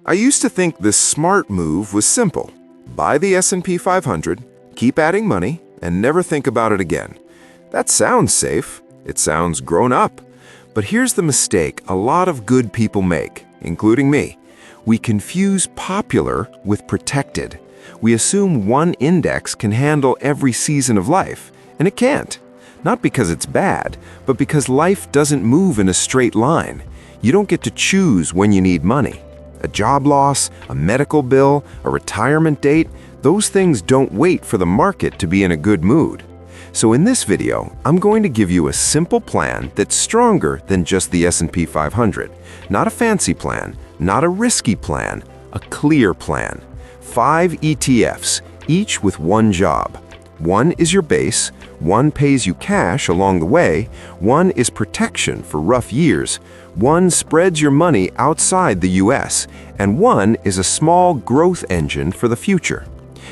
I used to think the smart move was simple. Buy the S&P 500, keep adding money, and never think about it again. That sounds safe. It sounds grown up. But here's the mistake a lot of good people make, including me. We confuse popular with protected. We assume one index can handle every season of life, and it can't. Not because it's bad, but because life doesn't move in a straight line. You don't get to choose when you need money. A job loss, a medical bill, a retirement date, those things don't wait for the market to be in a good mood. So in this video, I'm going to give you a simple plan that's stronger than just the S&P 500. Not a fancy plan, not a risky plan, a clear plan. 5 ETFs, each with one job. One is your base, one pays you cash along the way, one is protection for rough years, one spreads your money outside the US, and one is a small growth engine for the future.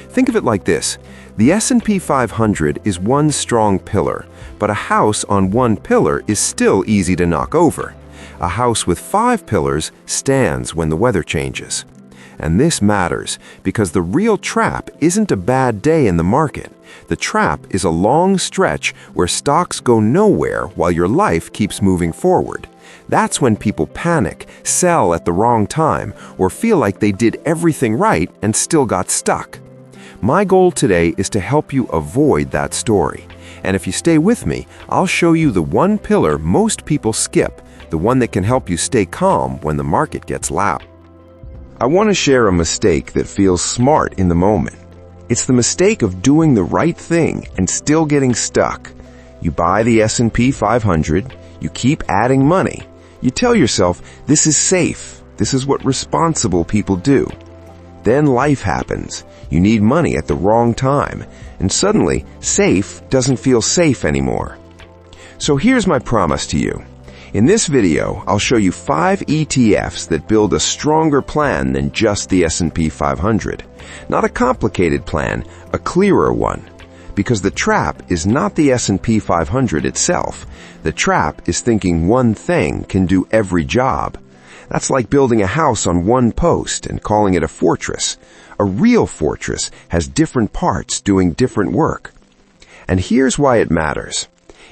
Think of it like this. The S&P 500 is one strong pillar, but a house on one pillar is still easy to knock over. A house with 5 pillars stands when the weather changes. And this matters because the real trap isn't a bad day in the market. The trap is a long stretch where stocks go nowhere while your life keeps moving forward. That's when people panic, sell at the wrong time, or feel like they did everything right and still got stuck. My goal today is to help you avoid that story. And if you stay with me, I'll show you the one pillar most people skip, the one that can help you stay calm when the market gets loud. I want to share a mistake that feels smart in the moment. It's the mistake of doing the right thing and still getting stuck. You buy the S&P 500, you keep adding money. You tell yourself, this is safe, this is what responsible people do. Then life happens. You need money at the wrong time, and suddenly, safe doesn't feel safe anymore. So here's my promise to you. In this video, I'll show you 5 ETFs that build a stronger plan than just the S&P 500. Not a complicated plan, a clearer one. Because the trap is not the S&P 500 itself. The trap is thinking one thing can do every job. That's like building a house on one post and calling it a fortress. A real fortress has different parts doing different work. And here's why it matters.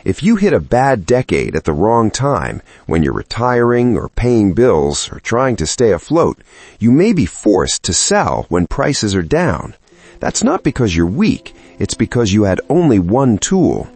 If you hit a bad decade at the wrong time, when you're retiring or paying bills or trying to stay afloat, you may be forced to sell when prices are down. That's not because you're weak, it's because you had only one tool.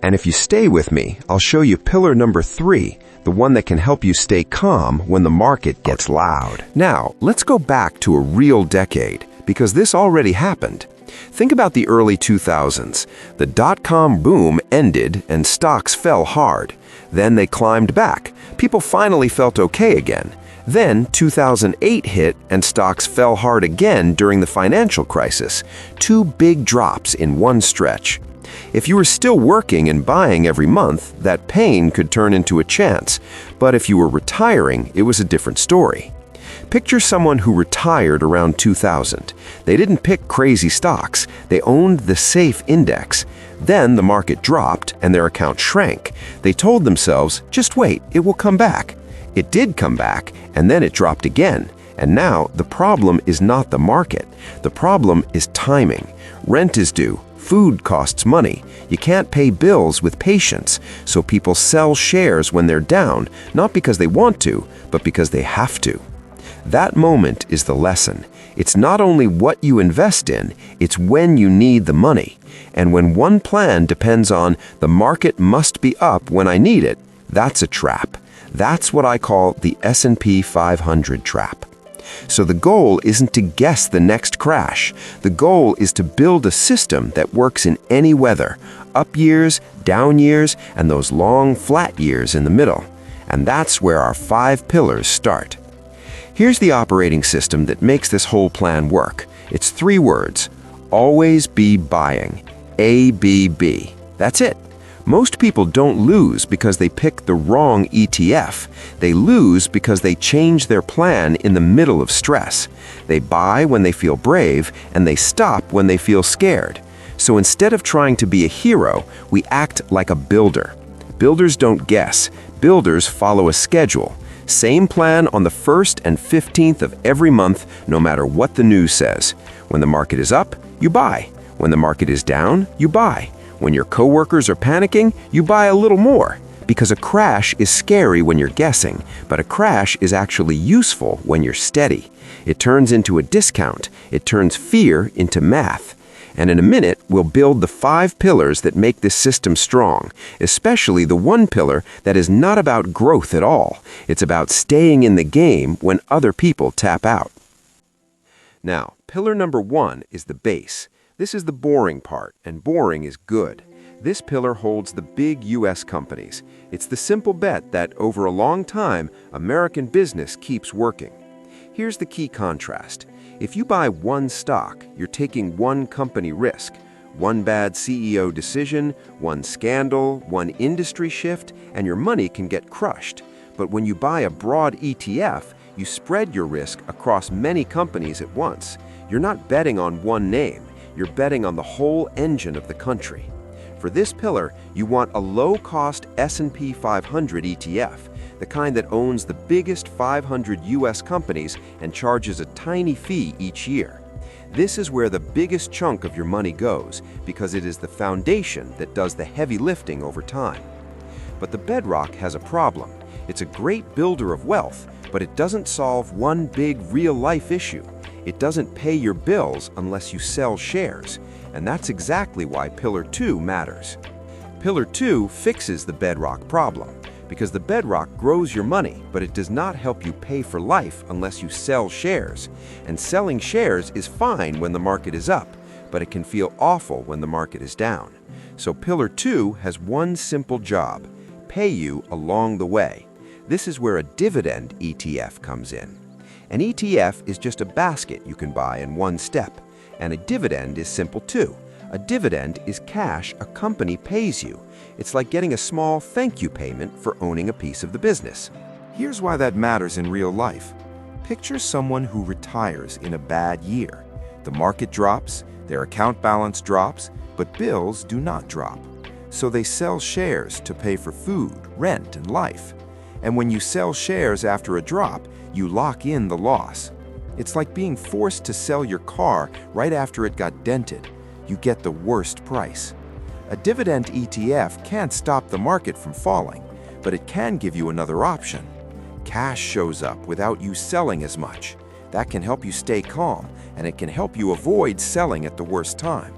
And if you stay with me, I'll show you pillar number 3, the one that can help you stay calm when the market gets loud. Now, let's go back to a real decade, because this already happened. Think about the early 2000s. The dot-com boom ended and stocks fell hard. Then they climbed back. People finally felt okay again. Then 2008 hit and stocks fell hard again during the financial crisis. 2 big drops in one stretch. If you were still working and buying every month, that pain could turn into a chance. But if you were retiring, it was a different story. Picture someone who retired around 2000. They didn't pick crazy stocks. They owned the safe index. Then the market dropped and their account shrank. They told themselves, just wait, it will come back. It did come back, and then it dropped again. And now the problem is not the market. The problem is timing. Rent is due. Food costs money. You can't pay bills with patience. So people sell shares when they're down, not because they want to, but because they have to. That moment is the lesson. It's not only what you invest in, it's when you need the money. And when one plan depends on the market must be up when I need it, that's a trap. That's what I call the S&P 500 trap. So the goal isn't to guess the next crash. The goal is to build a system that works in any weather, up years, down years, and those long flat years in the middle. And that's where our 5 pillars start. Here's the operating system that makes this whole plan work. It's 3 words. Always be buying. ABB. That's it. Most people don't lose because they pick the wrong ETF. They lose because they change their plan in the middle of stress. They buy when they feel brave, and they stop when they feel scared. So instead of trying to be a hero, we act like a builder. Builders don't guess. Builders follow a schedule. Same plan on the 1st and 15th of every month, no matter what the news says. When the market is up, you buy. When the market is down, you buy. When your coworkers are panicking, you buy a little more. Because a crash is scary when you're guessing, but a crash is actually useful when you're steady. It turns into a discount. It turns fear into math. And in a minute, we'll build the 5 pillars that make this system strong, especially the one pillar that is not about growth at all. It's about staying in the game when other people tap out. Now, pillar number 1 is the base. This is the boring part, and boring is good. This pillar holds the big U.S. companies. It's the simple bet that over a long time, American business keeps working. Here's the key contrast. If you buy one stock, you're taking one company risk. One bad CEO decision, one scandal, one industry shift, and your money can get crushed. But when you buy a broad ETF, you spread your risk across many companies at once. You're not betting on one name. You're betting on the whole engine of the country. For this pillar, you want a low-cost S&P 500 ETF, the kind that owns the biggest 500 U.S. companies and charges a tiny fee each year. This is where the biggest chunk of your money goes, because it is the foundation that does the heavy lifting over time. But the bedrock has a problem. It's a great builder of wealth, but it doesn't solve one big real-life issue. It doesn't pay your bills unless you sell shares. And that's exactly why Pillar 2 matters. Pillar 2 fixes the bedrock problem, because the bedrock grows your money, but it does not help you pay for life unless you sell shares. And selling shares is fine when the market is up, but it can feel awful when the market is down. So Pillar 2 has one simple job: pay you along the way. This is where a dividend ETF comes in. An ETF is just a basket you can buy in one step. And a dividend is simple too. A dividend is cash a company pays you. It's like getting a small thank you payment for owning a piece of the business. Here's why that matters in real life. Picture someone who retires in a bad year. The market drops, their account balance drops, but bills do not drop. So they sell shares to pay for food, rent, and life. And when you sell shares after a drop, you lock in the loss. It's like being forced to sell your car right after it got dented. You get the worst price. A dividend ETF can't stop the market from falling, but it can give you another option. Cash shows up without you selling as much. That can help you stay calm, and it can help you avoid selling at the worst time.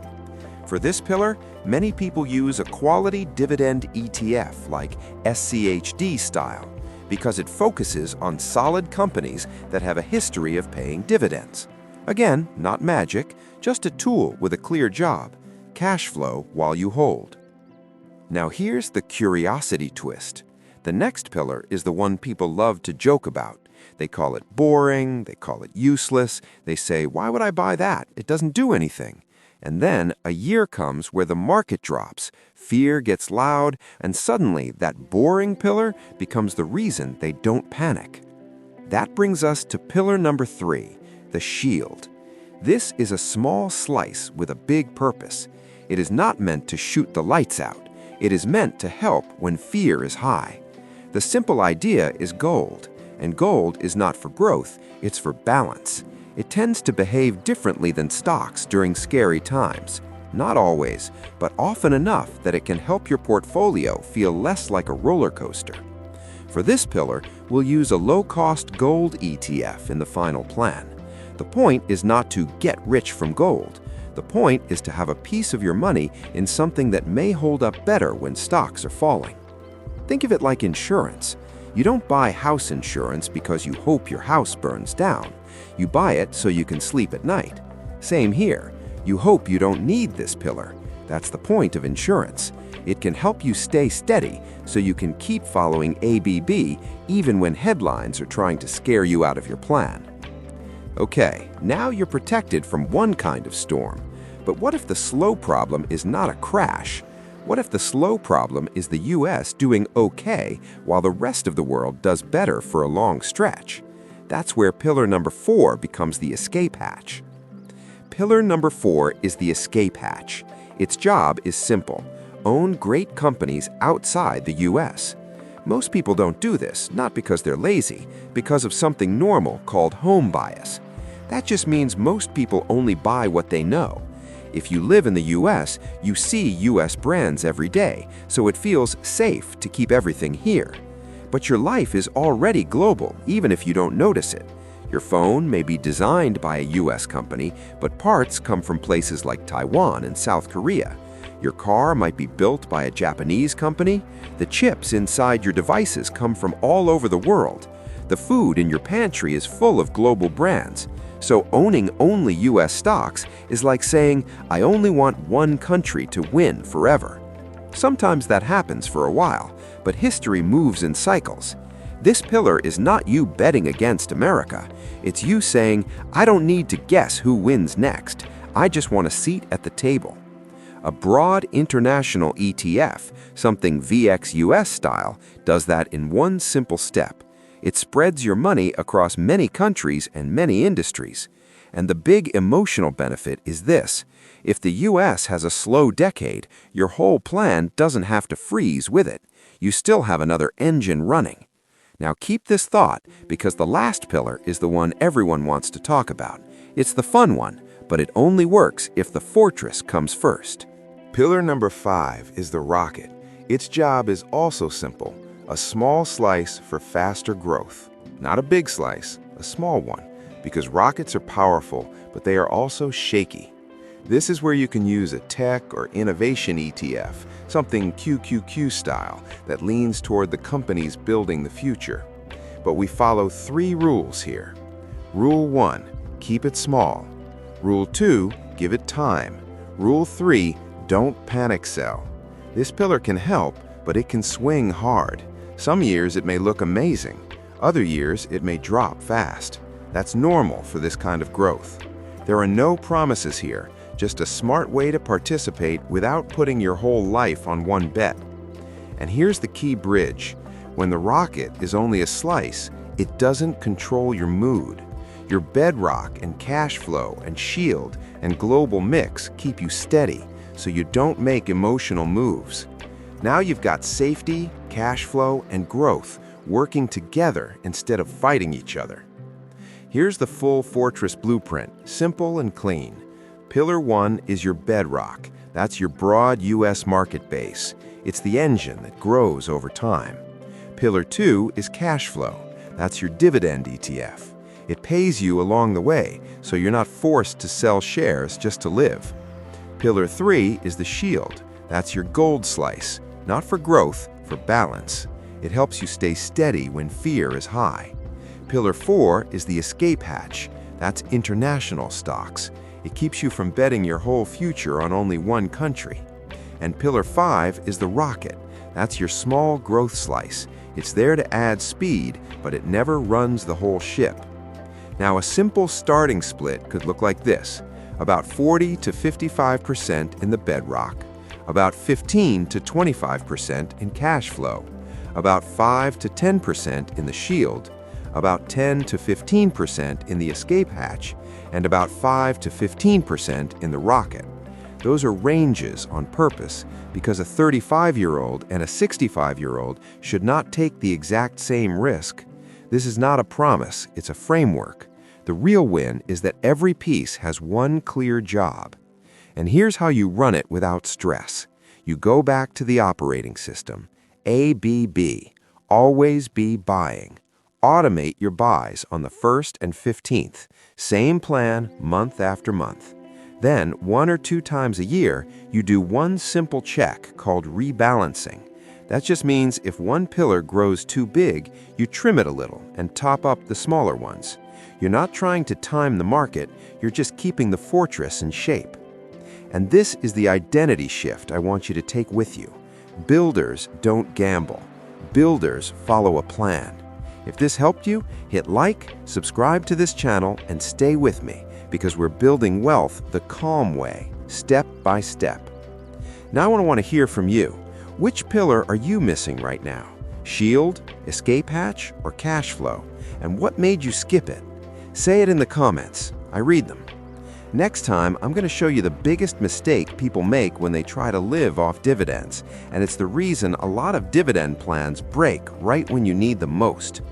For this pillar, many people use a quality dividend ETF like SCHD style, because it focuses on solid companies that have a history of paying dividends. Again, not magic, just a tool with a clear job: cash flow while you hold. Now here's the curiosity twist. The next pillar is the one people love to joke about. They call it boring, they call it useless, they say, "Why would I buy that? It doesn't do anything." And then a year comes where the market drops, fear gets loud, and suddenly that boring pillar becomes the reason they don't panic. That brings us to pillar number 3, the shield. This is a small slice with a big purpose. It is not meant to shoot the lights out. It is meant to help when fear is high. The simple idea is gold, and gold is not for growth, it's for balance. It tends to behave differently than stocks during scary times. Not always, but often enough that it can help your portfolio feel less like a roller coaster. For this pillar, we'll use a low-cost gold ETF in the final plan. The point is not to get rich from gold. The point is to have a piece of your money in something that may hold up better when stocks are falling. Think of it like insurance. You don't buy house insurance because you hope your house burns down. You buy it so you can sleep at night. Same here. You hope you don't need this pillar. That's the point of insurance. It can help you stay steady so you can keep following ABB even when headlines are trying to scare you out of your plan. Okay, now you're protected from one kind of storm. But what if the slow problem is not a crash? What if the slow problem is the US doing okay while the rest of the world does better for a long stretch? That's where pillar number 4 becomes the escape hatch. Pillar number 4 is the escape hatch. Its job is simple: own great companies outside the US. Most people don't do this, not because they're lazy, because of something normal called home bias. That just means most people only buy what they know. If you live in the US, you see US brands every day, so it feels safe to keep everything here. But your life is already global, even if you don't notice it. Your phone may be designed by a US company, but parts come from places like Taiwan and South Korea. Your car might be built by a Japanese company. The chips inside your devices come from all over the world. The food in your pantry is full of global brands. So owning only US stocks is like saying, I only want one country to win forever. Sometimes that happens for a while, but history moves in cycles. This pillar is not you betting against America. It's you saying, I don't need to guess who wins next. I just want a seat at the table. A broad international ETF, something VXUS style, does that in one simple step. It spreads your money across many countries and many industries. And the big emotional benefit is this. If the US has a slow decade, your whole plan doesn't have to freeze with it. You still have another engine running. Now keep this thought, because the last pillar is the one everyone wants to talk about. It's the fun one, but it only works if the fortress comes first. Pillar number 5 is the rocket. Its job is also simple. A small slice for faster growth. Not a big slice, a small one, because rockets are powerful, but they are also shaky. This is where you can use a tech or innovation ETF, something QQQ style, that leans toward the companies building the future. But we follow 3 rules here. Rule 1, keep it small. Rule 2, give it time. Rule 3, don't panic sell. This pillar can help, but it can swing hard. Some years it may look amazing. Other years it may drop fast. That's normal for this kind of growth. There are no promises here, just a smart way to participate without putting your whole life on one bet. And here's the key bridge. When the rocket is only a slice, it doesn't control your mood. Your bedrock and cash flow and shield and global mix keep you steady, so you don't make emotional moves. Now you've got safety, cash flow, and growth working together instead of fighting each other. Here's the full fortress blueprint, simple and clean. Pillar 1 is your bedrock. That's your broad US market base. It's the engine that grows over time. Pillar 2 is cash flow. That's your dividend ETF. It pays you along the way, so you're not forced to sell shares just to live. Pillar 3 is the shield. That's your gold slice. Not for growth, for balance. It helps you stay steady when fear is high. Pillar 4 is the escape hatch. That's international stocks. It keeps you from betting your whole future on only one country. And Pillar 5 is the rocket. That's your small growth slice. It's there to add speed, but it never runs the whole ship. Now, a simple starting split could look like this. About 40 to 55% in the bedrock. About 15 to 25% in cash flow, about 5 to 10% in the shield, about 10 to 15% in the escape hatch, and about 5 to 15% in the rocket. Those are ranges on purpose because a 35-year-old and a 65-year-old should not take the exact same risk. This is not a promise, it's a framework. The real win is that every piece has one clear job. And here's how you run it without stress. You go back to the operating system. ABB, always be buying. Automate your buys on the 1st and 15th. Same plan month after month. Then, 1 or 2 times a year, you do one simple check called rebalancing. That just means if one pillar grows too big, you trim it a little and top up the smaller ones. You're not trying to time the market, you're just keeping the fortress in shape. And this is the identity shift I want you to take with you. Builders don't gamble. Builders follow a plan. If this helped you, hit like, subscribe to this channel, and stay with me, because we're building wealth the calm way, step by step. Now I want to hear from you. Which pillar are you missing right now? Shield, escape hatch, or cash flow? And what made you skip it? Say it in the comments. I read them. Next time, I'm going to show you the biggest mistake people make when they try to live off dividends, and it's the reason a lot of dividend plans break right when you need them most.